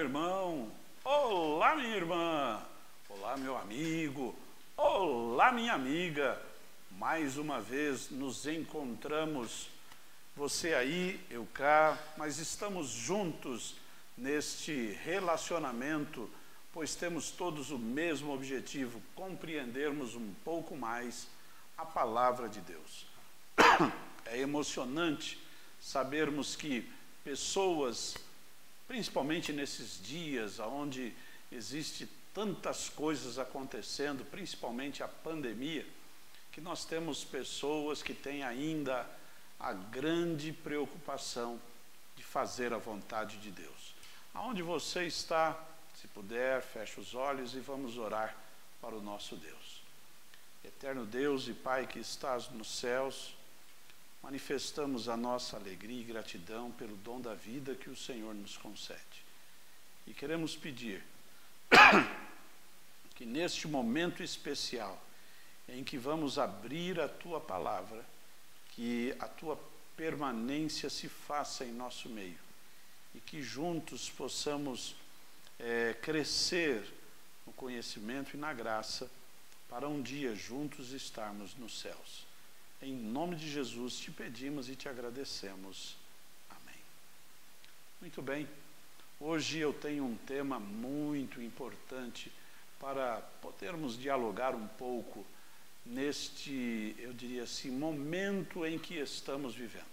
irmão, olá, minha irmã, olá, meu amigo, olá, minha amiga. Mais uma vez nos encontramos, você aí, eu cá, mas estamos juntos neste relacionamento, pois temos todos o mesmo objetivo, compreendermos um pouco mais a palavra de Deus. É emocionante sabermos que pessoas, principalmente nesses dias onde existe tantas coisas acontecendo, principalmente a pandemia, que nós temos pessoas que têm ainda a grande preocupação de fazer a vontade de Deus. Aonde você está, se puder, feche os olhos e vamos orar para o nosso Deus. Eterno Deus e Pai que estás nos céus, manifestamos a nossa alegria e gratidão pelo dom da vida que o Senhor nos concede. E queremos pedir que neste momento especial, em que vamos abrir a Tua palavra, que a Tua permanência se faça em nosso meio e que juntos possamos crescer no conhecimento e na graça para um dia juntos estarmos nos céus. Em nome de Jesus te pedimos e te agradecemos. Amém. Muito bem, hoje eu tenho um tema muito importante para podermos dialogar um pouco neste, eu diria assim, momento em que estamos vivendo.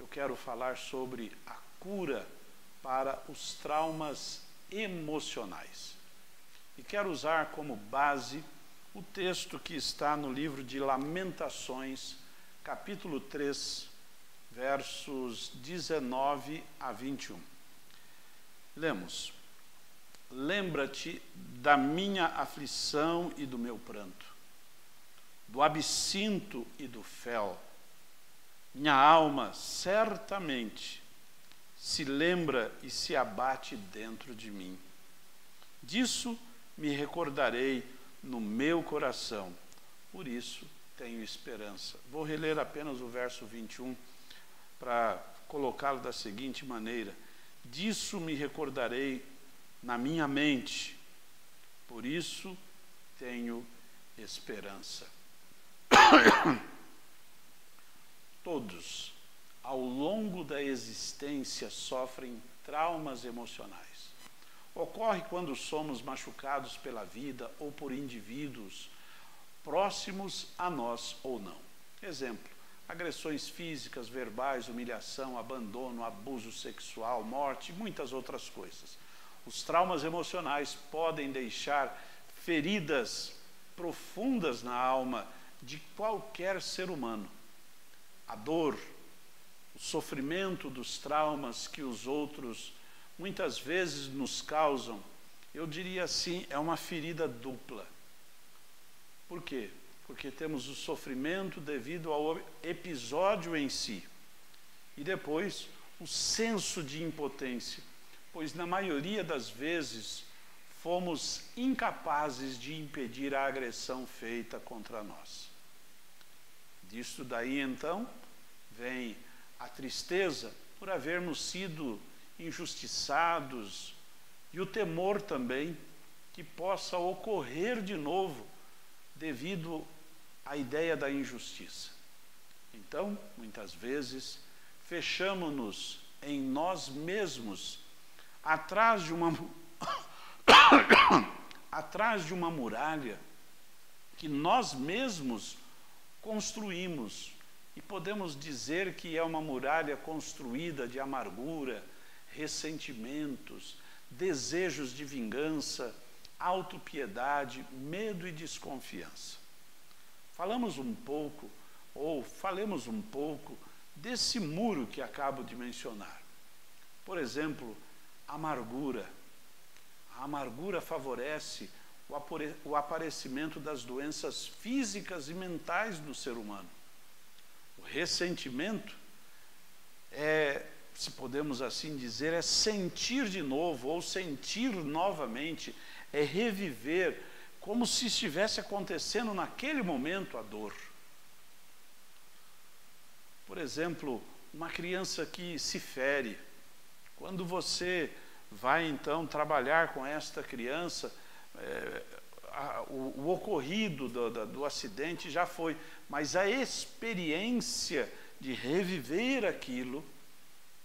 Eu quero falar sobre a cura para os traumas emocionais. E quero usar como base o texto que está no livro de Lamentações, capítulo 3, versos 19 a 21. Lemos: Lembra-te da minha aflição e do meu pranto, do absinto e do fel. Minha alma certamente se lembra e se abate dentro de mim. Disso me recordarei no meu coração, por isso tenho esperança. Vou reler apenas o verso 21 para colocá-lo da seguinte maneira: disso me recordarei na minha mente, por isso tenho esperança. Todos, ao longo da existência, sofrem traumas emocionais. Ocorre quando somos machucados pela vida ou por indivíduos próximos a nós ou não. Exemplo: agressões físicas, verbais, humilhação, abandono, abuso sexual, morte e muitas outras coisas. Os traumas emocionais podem deixar feridas profundas na alma de qualquer ser humano. A dor, o sofrimento dos traumas que os outros muitas vezes nos causam, eu diria assim, é uma ferida dupla. Por quê? Porque temos o sofrimento devido ao episódio em si. E depois, o senso de impotência, pois na maioria das vezes fomos incapazes de impedir a agressão feita contra nós. Disso daí, então, vem a tristeza por havermos sido injustiçados e o temor também que possa ocorrer de novo devido à ideia da injustiça. Então, muitas vezes, fechamo-nos em nós mesmos atrás de uma muralha que nós mesmos construímos, e podemos dizer que é uma muralha construída de amargura, ressentimentos, desejos de vingança, autopiedade, medo e desconfiança. Falemos um pouco desse muro que acabo de mencionar. Por exemplo, amargura. A amargura favorece o aparecimento das doenças físicas e mentais do ser humano. O ressentimento se podemos assim dizer, é sentir de novo, ou sentir novamente, é reviver, como se estivesse acontecendo naquele momento a dor. Por exemplo, uma criança que se fere, quando você vai então trabalhar com esta criança. O ocorrido do acidente já foi, mas a experiência de reviver aquilo,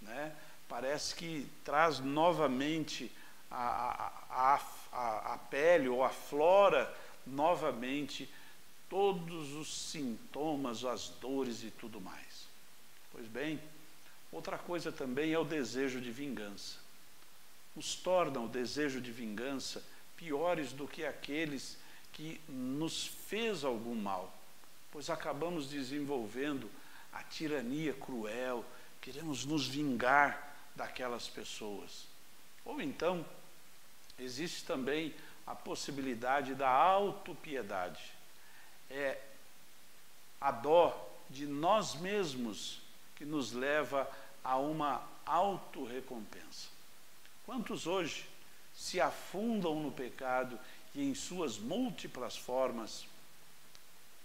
né, parece que traz novamente a pele, ou aflora novamente todos os sintomas, as dores e tudo mais. Pois bem, outra coisa também é o desejo de vingança. Nos torna o desejo de vingança piores do que aqueles que nos fez algum mal, pois acabamos desenvolvendo a tirania cruel, queremos nos vingar daquelas pessoas. Ou então, existe também a possibilidade da autopiedade. É a dó de nós mesmos que nos leva a uma autorrecompensa. Quantos hoje se afundam no pecado e em suas múltiplas formas,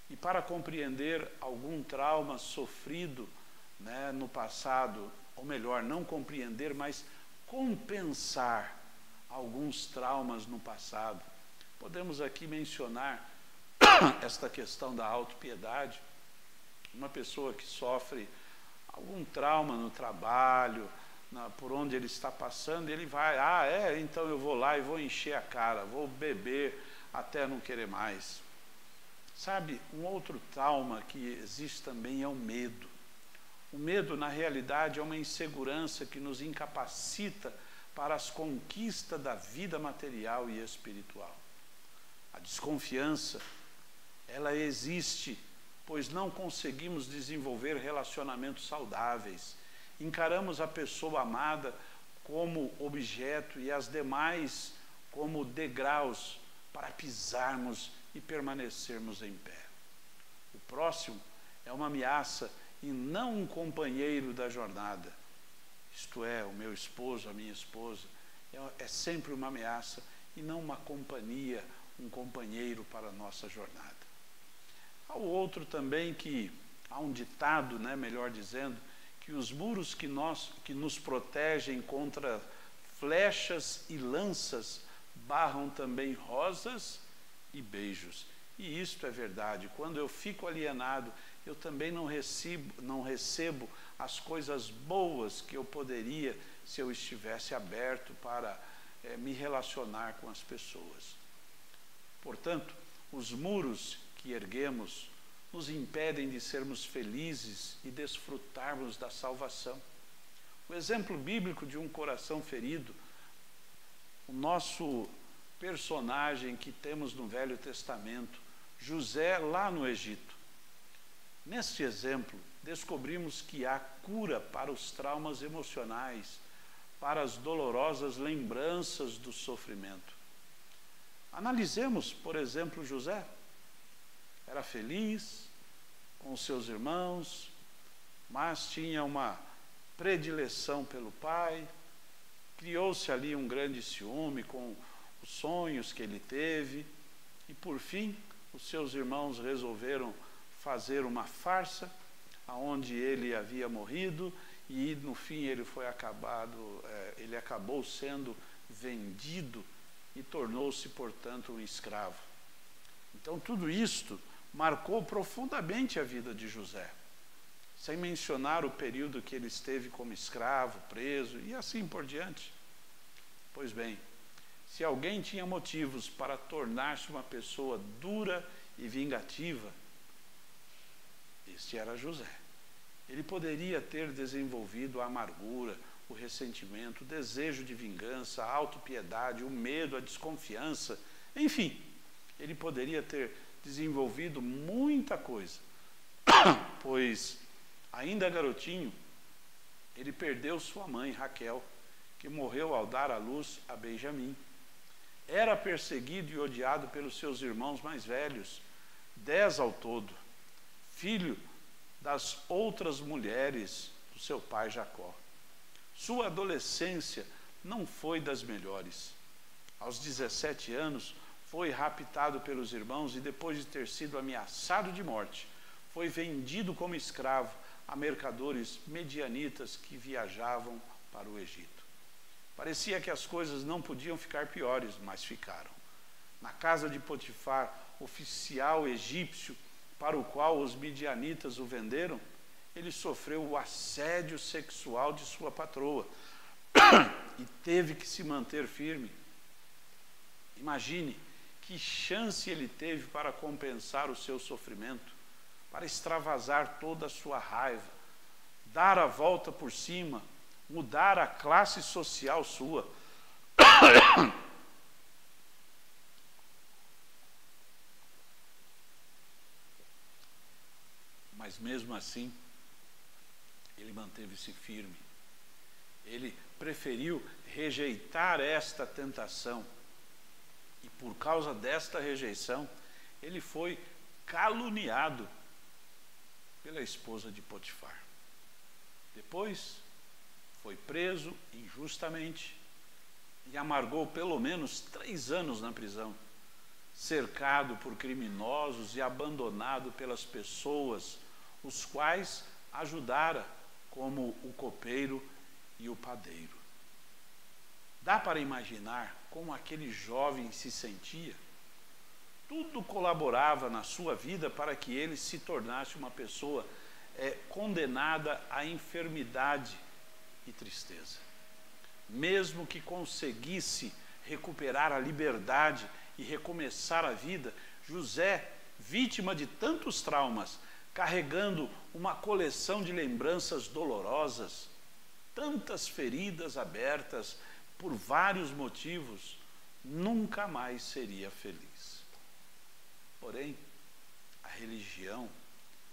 e para compreender algum trauma sofrido, né, no passado, ou melhor, não compreender, mas compensar alguns traumas no passado, podemos aqui mencionar esta questão da autopiedade. Uma pessoa que sofre algum trauma no trabalho, por onde ele está passando, ele vai, então eu vou lá e vou encher a cara, vou beber até não querer mais. Sabe, um outro trauma que existe também é o medo. O medo, na realidade, é uma insegurança que nos incapacita para as conquistas da vida material e espiritual. A desconfiança, ela existe, pois não conseguimos desenvolver relacionamentos saudáveis. Encaramos a pessoa amada como objeto e as demais como degraus para pisarmos e permanecermos em pé. O próximo é uma ameaça e não um companheiro da jornada. Isto é, o meu esposo, a minha esposa, é sempre uma ameaça e não uma companhia, um companheiro para a nossa jornada. Há o outro também que, há um ditado, né, melhor dizendo, que os muros que nos protegem contra flechas e lanças barram também rosas e beijos. E isto é verdade. Quando eu fico alienado, eu também não recebo as coisas boas que eu poderia se eu estivesse aberto para me relacionar com as pessoas. Portanto, os muros que erguemos nos impedem de sermos felizes e desfrutarmos da salvação. O exemplo bíblico de um coração ferido, o nosso personagem que temos no Velho Testamento, José lá no Egito. Neste exemplo, descobrimos que há cura para os traumas emocionais, para as dolorosas lembranças do sofrimento. Analisemos, por exemplo, José. Era feliz com os seus irmãos, mas tinha uma predileção pelo pai, criou-se ali um grande ciúme com os sonhos que ele teve, e por fim, os seus irmãos resolveram fazer uma farsa, aonde ele havia morrido, e no fim ele acabou sendo vendido e tornou-se, portanto, um escravo. Então tudo isto marcou profundamente a vida de José, sem mencionar o período que ele esteve como escravo, preso e assim por diante. Pois bem, se alguém tinha motivos para tornar-se uma pessoa dura e vingativa, este era José. Ele poderia ter desenvolvido a amargura, o ressentimento, o desejo de vingança, a autopiedade, o medo, a desconfiança, enfim, ele poderia ter desenvolvido muita coisa, pois, ainda garotinho, ele perdeu sua mãe, Raquel, que morreu ao dar à luz a Benjamim. Era perseguido e odiado pelos seus irmãos mais velhos, 10 ao todo, filho das outras mulheres do seu pai Jacó. Sua adolescência não foi das melhores. Aos 17 anos, foi raptado pelos irmãos e, depois de ter sido ameaçado de morte, foi vendido como escravo a mercadores medianitas que viajavam para o Egito. Parecia que as coisas não podiam ficar piores, mas ficaram. Na casa de Potifar, oficial egípcio, para o qual os midianitas o venderam, ele sofreu o assédio sexual de sua patroa e teve que se manter firme. Imagine que chance ele teve para compensar o seu sofrimento, para extravasar toda a sua raiva, dar a volta por cima, mudar a classe social sua. Mas mesmo assim, ele manteve-se firme. Ele preferiu rejeitar esta tentação. E por causa desta rejeição, ele foi caluniado pela esposa de Potifar. Depois, foi preso injustamente e amargou pelo menos 3 anos na prisão, cercado por criminosos e abandonado pelas pessoas, os quais ajudara, como o copeiro e o padeiro. Dá para imaginar como aquele jovem se sentia? Tudo colaborava na sua vida para que ele se tornasse uma pessoa condenada à enfermidade e tristeza. Mesmo que conseguisse recuperar a liberdade e recomeçar a vida, José, vítima de tantos traumas, carregando uma coleção de lembranças dolorosas, tantas feridas abertas por vários motivos, nunca mais seria feliz. Porém, a religião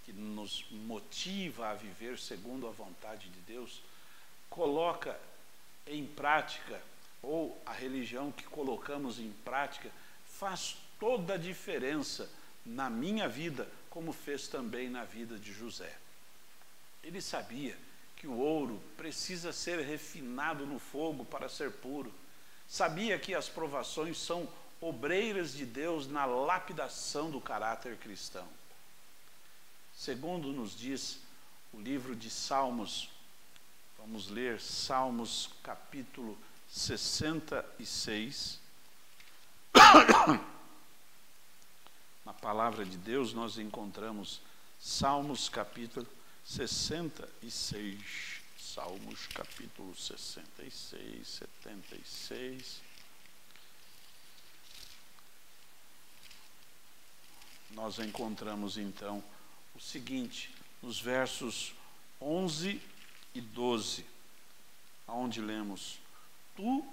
que nos motiva a viver segundo a vontade de Deus, coloca em prática, ou a religião que colocamos em prática, faz toda a diferença na minha vida, como fez também na vida de José. Ele sabia que o ouro precisa ser refinado no fogo para ser puro. Sabia que as provações são obreiras de Deus na lapidação do caráter cristão. Segundo nos diz o livro de Salmos, vamos ler Salmos capítulo 66. Na palavra de Deus nós encontramos Salmos capítulo 66. Salmos capítulo 66, 76. Nós encontramos então o seguinte, nos versos 11 e 12, onde lemos: Tu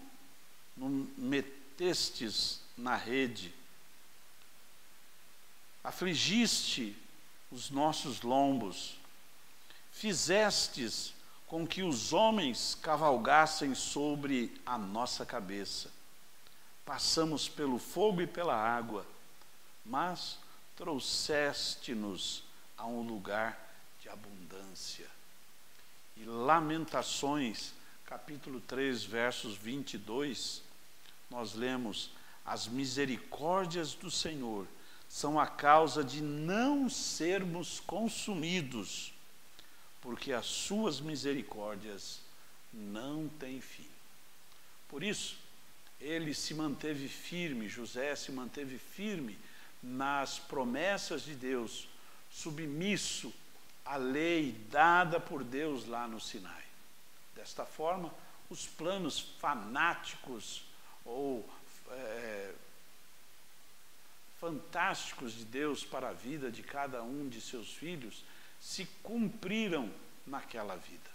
nos metestes na rede, afligiste os nossos lombos, fizestes com que os homens cavalgassem sobre a nossa cabeça. Passamos pelo fogo e pela água, mas trouxeste-nos a um lugar de abundância. E Lamentações, capítulo 3, versos 22, nós lemos: as misericórdias do Senhor são a causa de não sermos consumidos, porque as suas misericórdias não têm fim. Por isso, ele se manteve firme, José se manteve firme nas promessas de Deus, submisso à lei dada por Deus lá no Sinai. Desta forma, os planos fanáticos ou fantásticos de Deus para a vida de cada um de seus filhos se cumpriram naquela vida.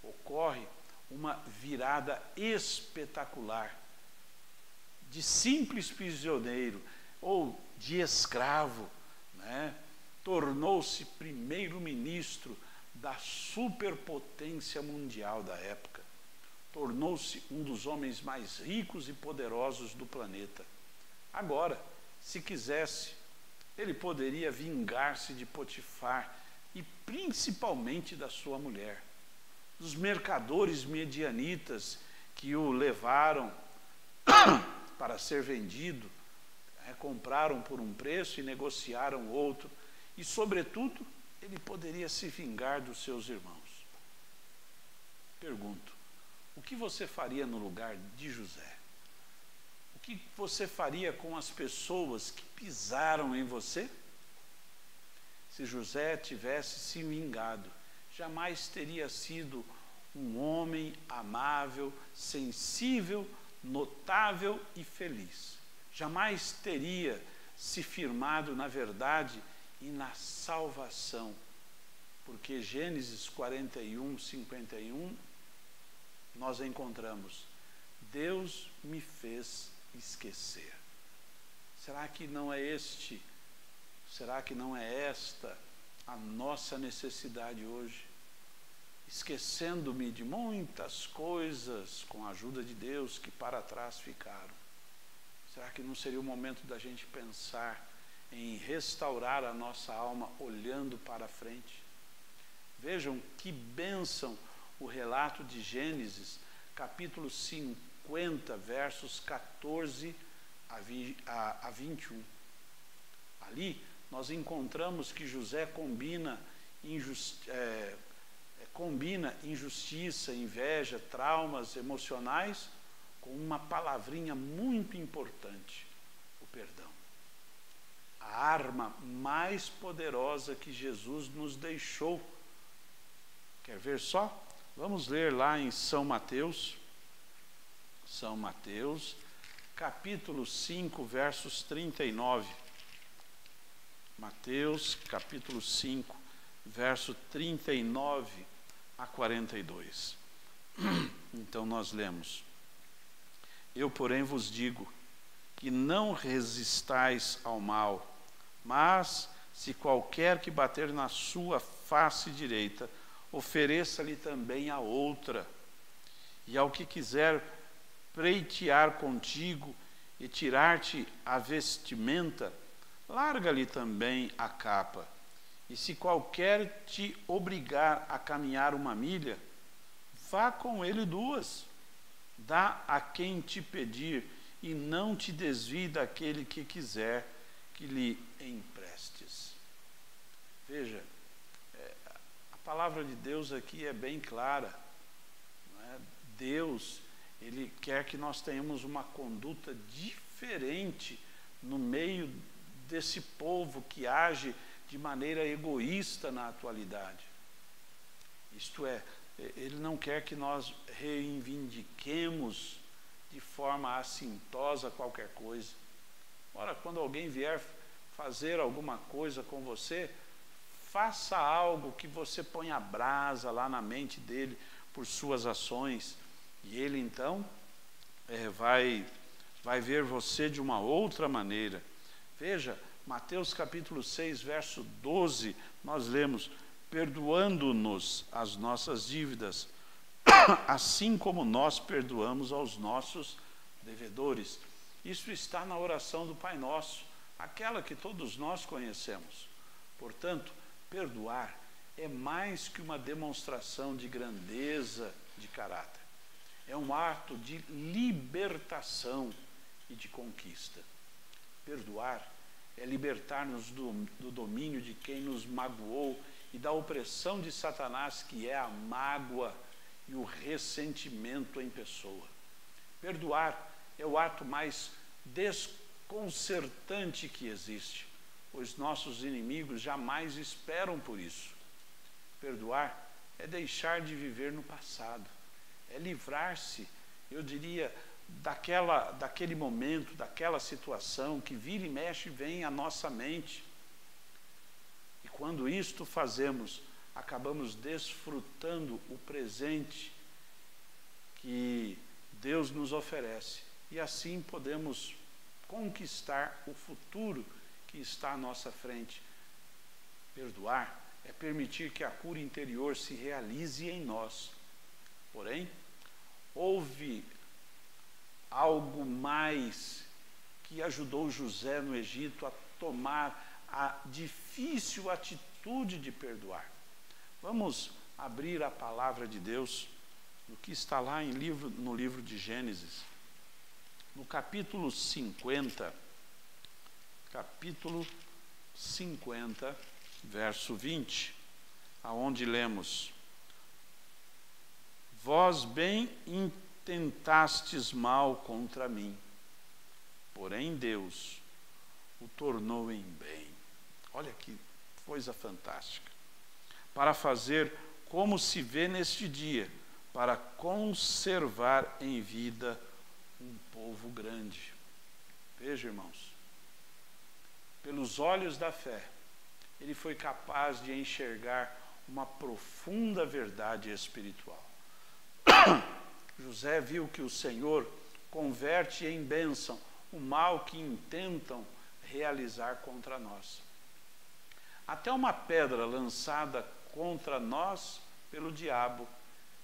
Ocorre uma virada espetacular. De simples prisioneiro ou de escravo, tornou-se primeiro-ministro da superpotência mundial da época. Tornou-se um dos homens mais ricos e poderosos do planeta. Agora, se quisesse, ele poderia vingar-se de Potifar e principalmente da sua mulher, dos mercadores medianitas que o levaram para ser vendido, compraram por um preço e negociaram outro, e sobretudo ele poderia se vingar dos seus irmãos. Pergunto, o que você faria no lugar de José? O que você faria com as pessoas que pisaram em você? Se José tivesse se vingado, jamais teria sido um homem amável, sensível, notável e feliz. Jamais teria se firmado na verdade e na salvação. Porque Gênesis 41, 51, nós encontramos: Deus me fez esquecer. Será que não é esta a nossa necessidade hoje? Esquecendo-me de muitas coisas com a ajuda de Deus que para trás ficaram. Será que não seria o momento da gente pensar em restaurar a nossa alma olhando para frente? Vejam que bênção o relato de Gênesis, capítulo 50, versos 14 a 21. Ali nós encontramos que José combina injustiça, inveja, traumas emocionais com uma palavrinha muito importante: o perdão. A arma mais poderosa que Jesus nos deixou. Quer ver só? Vamos ler lá em São Mateus, capítulo 5, versos 39. Mateus, capítulo 5, verso 39 a 42. Então nós lemos: Eu, porém, vos digo que não resistais ao mal, mas se qualquer que bater na sua face direita, ofereça-lhe também a outra. E ao que quiser pleitear contigo e tirar-te a vestimenta, larga-lhe também a capa. E se qualquer te obrigar a caminhar 1 milha, vá com ele 2. Dá a quem te pedir, e não te desvie daquele que quiser que lhe emprestes. Veja, a palavra de Deus aqui é bem clara, não é? Deus, Ele quer que nós tenhamos uma conduta diferente no meio desse povo que age de maneira egoísta na atualidade. Isto é, Ele não quer que nós reivindiquemos de forma assintosa qualquer coisa. Ora, quando alguém vier fazer alguma coisa com você, faça algo que você ponha brasa lá na mente dele por suas ações, e ele então vai ver você de uma outra maneira. Veja, Mateus capítulo 6, verso 12, nós lemos: perdoando-nos as nossas dívidas, assim como nós perdoamos aos nossos devedores. Isso está na oração do Pai Nosso, aquela que todos nós conhecemos. Portanto, perdoar é mais que uma demonstração de grandeza de caráter. É um ato de libertação e de conquista. Perdoar é libertar-nos do domínio de quem nos magoou e da opressão de Satanás, que é a mágoa e o ressentimento em pessoa. Perdoar é o ato mais desconcertante que existe, pois nossos inimigos jamais esperam por isso. Perdoar é deixar de viver no passado, é livrar-se, eu diria, daquele momento, daquela situação que vira e mexe vem à nossa mente. E quando isto fazemos, acabamos desfrutando o presente que Deus nos oferece. E assim podemos conquistar o futuro que está à nossa frente. Perdoar é permitir que a cura interior se realize em nós. Porém, houve algo mais que ajudou José no Egito a tomar a difícil atitude de perdoar. Vamos abrir a palavra de Deus, no que está lá no livro de Gênesis, no capítulo 50, verso 20, aonde lemos: vós bem intentastes mal contra mim, porém Deus o tornou em bem. Olha que coisa fantástica. Para fazer como se vê neste dia, para conservar em vida um povo grande. Veja, irmãos, pelos olhos da fé, ele foi capaz de enxergar uma profunda verdade espiritual. José viu que o Senhor converte em bênção o mal que intentam realizar contra nós. Até uma pedra lançada contra nós pelo diabo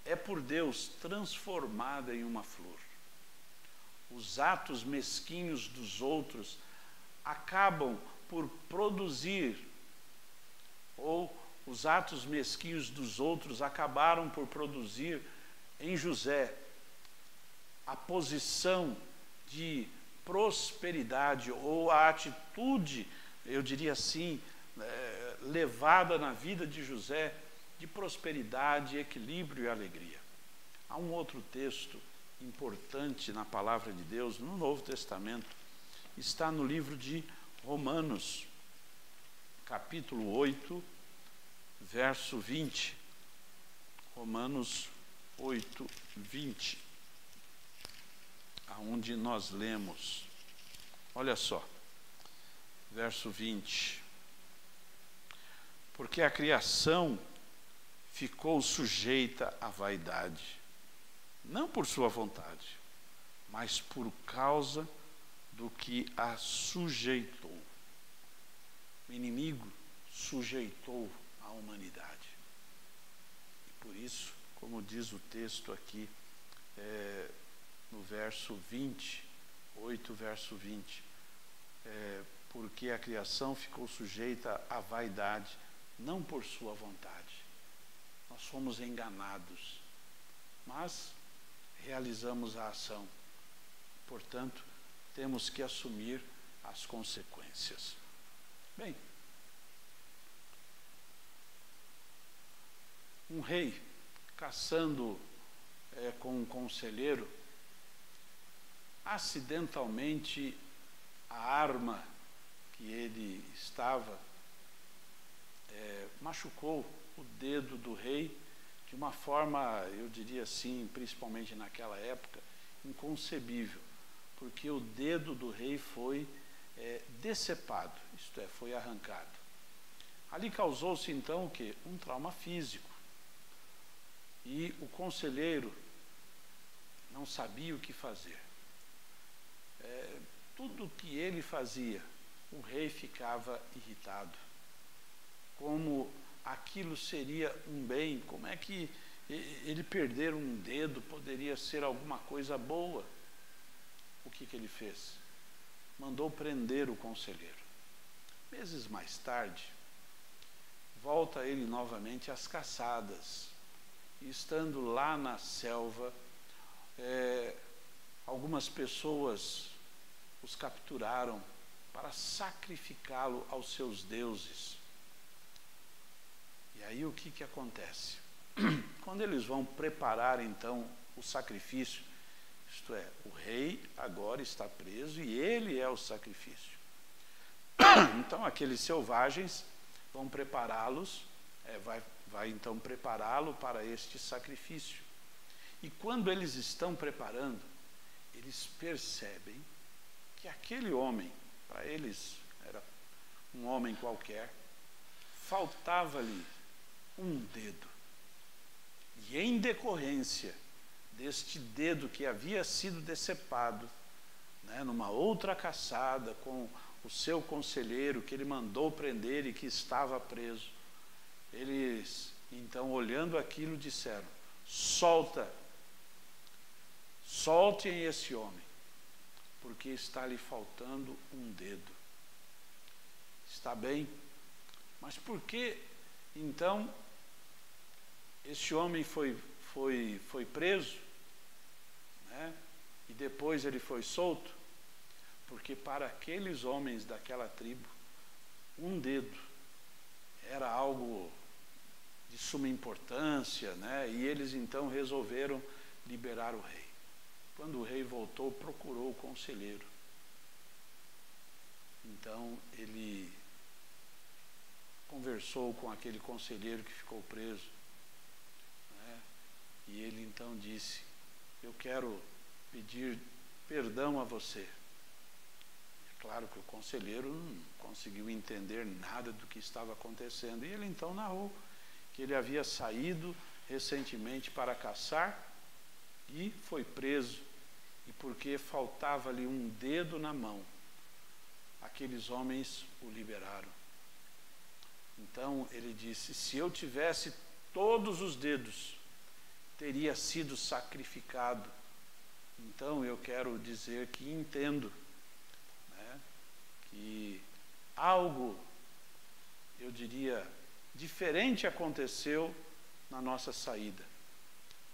é por Deus transformada em uma flor. Os atos mesquinhos dos outros acabam por produzir, ou os atos mesquinhos dos outros acabaram por produzir em José a posição de prosperidade, ou a atitude, eu diria assim, levada na vida de José, de prosperidade, equilíbrio e alegria. Há um outro texto importante na palavra de Deus, no Novo Testamento, está no livro de Romanos, capítulo 8, verso 20. Romanos 8, 20. Aonde nós lemos, olha só, verso 20. Porque a criação ficou sujeita à vaidade, não por sua vontade, mas por causa do que a sujeitou. O inimigo sujeitou a humanidade. E por isso, como diz o texto aqui, no verso 20, 8, verso 20, porque a criação ficou sujeita à vaidade, não por sua vontade. Nós fomos enganados, mas realizamos a ação. Portanto, temos que assumir as consequências. Bem, um rei caçando com um conselheiro, acidentalmente a arma que ele estava machucou o dedo do rei de uma forma, eu diria assim, principalmente naquela época, inconcebível, porque o dedo do rei foi decepado, isto é, foi arrancado. Ali causou-se então o quê? Um trauma físico. E o conselheiro não sabia o que fazer. Tudo que ele fazia, o rei ficava irritado. Como aquilo seria um bem, como é que ele perder um dedo poderia ser alguma coisa boa? O que ele fez? Mandou prender o conselheiro. Meses mais tarde, volta ele novamente às caçadas. E estando lá na selva, algumas pessoas os capturaram para sacrificá-lo aos seus deuses. E aí o que acontece? Quando eles vão preparar então o sacrifício, isto é, o rei agora está preso e ele é o sacrifício. Então aqueles selvagens vão prepará-los, vai então prepará-lo para este sacrifício. E quando eles estão preparando, eles percebem que aquele homem, para eles era um homem qualquer, faltava-lhe um dedo. E em decorrência deste dedo que havia sido decepado, numa outra caçada com o seu conselheiro que ele mandou prender e que estava preso, eles então, olhando aquilo, disseram: soltem esse homem, porque está lhe faltando um dedo. Está bem, mas por que então esse homem foi preso, e depois ele foi solto? Porque para aqueles homens daquela tribo, um dedo era algo de suma importância, né? E eles então resolveram liberar o rei. Quando o rei voltou, procurou o conselheiro. Então ele conversou com aquele conselheiro que ficou preso, né? E ele então disse: eu quero pedir perdão a você. É claro que o conselheiro não conseguiu entender nada do que estava acontecendo. E ele então narrou que ele havia saído recentemente para caçar e foi preso. E porque faltava-lhe um dedo na mão, aqueles homens o liberaram. Então ele disse: se eu tivesse todos os dedos, teria sido sacrificado. Então eu quero dizer que entendo, né, que algo, eu diria, diferente aconteceu na nossa saída.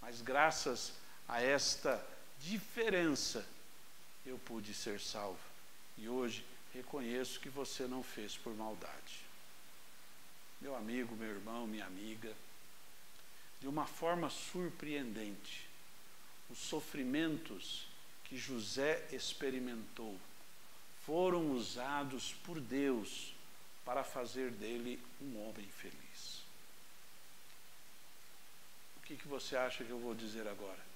Mas graças a esta diferença, eu pude ser salvo. E hoje reconheço que você não fez por maldade. Meu amigo, meu irmão, minha amiga, de uma forma surpreendente, os sofrimentos que José experimentou foram usados por Deus para fazer dele um homem feliz. O que você acha que eu vou dizer agora?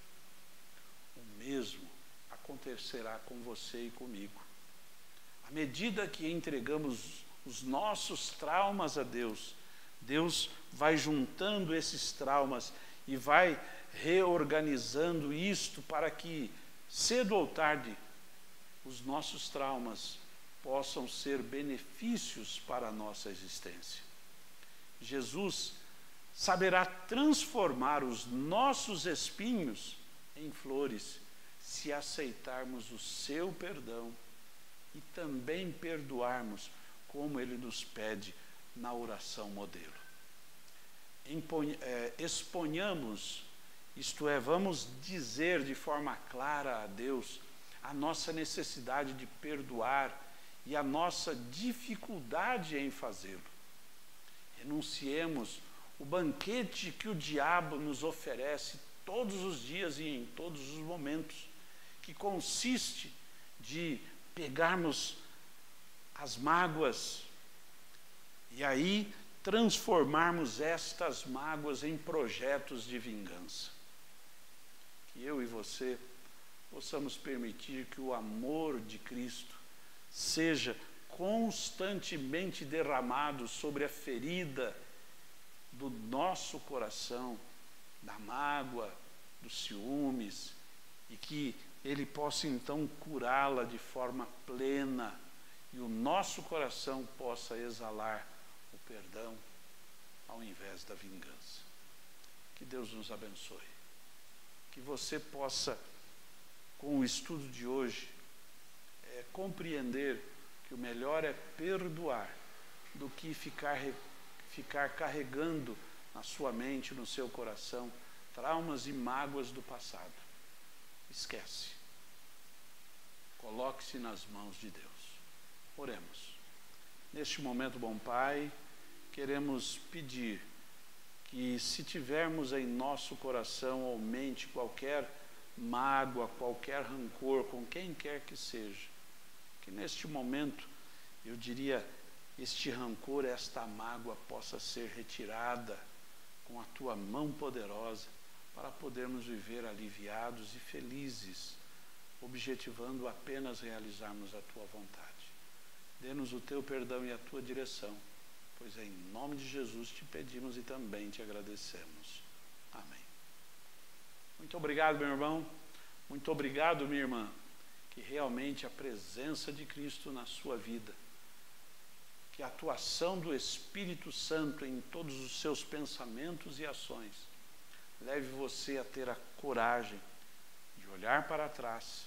O mesmo acontecerá com você e comigo. À medida que entregamos os nossos traumas a Deus, Deus vai juntando esses traumas e vai reorganizando isto para que, cedo ou tarde, os nossos traumas possam ser benefícios para a nossa existência. Jesus saberá transformar os nossos espinhos em flores, se aceitarmos o seu perdão e também perdoarmos, como ele nos pede na oração modelo. Exponhamos, isto é, vamos dizer de forma clara a Deus a nossa necessidade de perdoar e a nossa dificuldade em fazê-lo. Renunciemos o banquete que o diabo nos oferece todos os dias e em todos os momentos, que consiste de pegarmos as mágoas e aí transformarmos estas mágoas em projetos de vingança. Que eu e você possamos permitir que o amor de Cristo seja constantemente derramado sobre a ferida do nosso coração, da mágoa, dos ciúmes, e que Ele possa então curá-la de forma plena e o nosso coração possa exalar o perdão ao invés da vingança. Que Deus nos abençoe. Que você possa, com o estudo de hoje, compreender que o melhor é perdoar do que ficar carregando na sua mente, no seu coração, traumas e mágoas do passado. Esquece. Coloque-se nas mãos de Deus. Oremos. Neste momento, bom Pai, queremos pedir que, se tivermos em nosso coração ou mente qualquer mágoa, qualquer rancor, com quem quer que seja, que neste momento, eu diria, este rancor, esta mágoa possa ser retirada com a Tua mão poderosa, para podermos viver aliviados e felizes, objetivando apenas realizarmos a Tua vontade. Dê-nos o Teu perdão e a Tua direção, pois em nome de Jesus te pedimos e também te agradecemos. Amém. Muito obrigado, meu irmão. Muito obrigado, minha irmã, que realmente a presença de Cristo na sua vida, que a atuação do Espírito Santo em todos os seus pensamentos e ações, leve você a ter a coragem de olhar para trás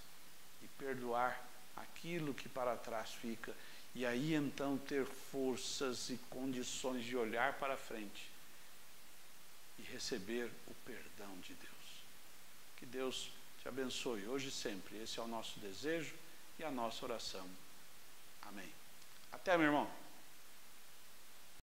e perdoar aquilo que para trás fica, e aí então ter forças e condições de olhar para frente e receber o perdão de Deus. Que Deus te abençoe hoje e sempre. Esse é o nosso desejo e a nossa oração. Amém. Até, meu irmão.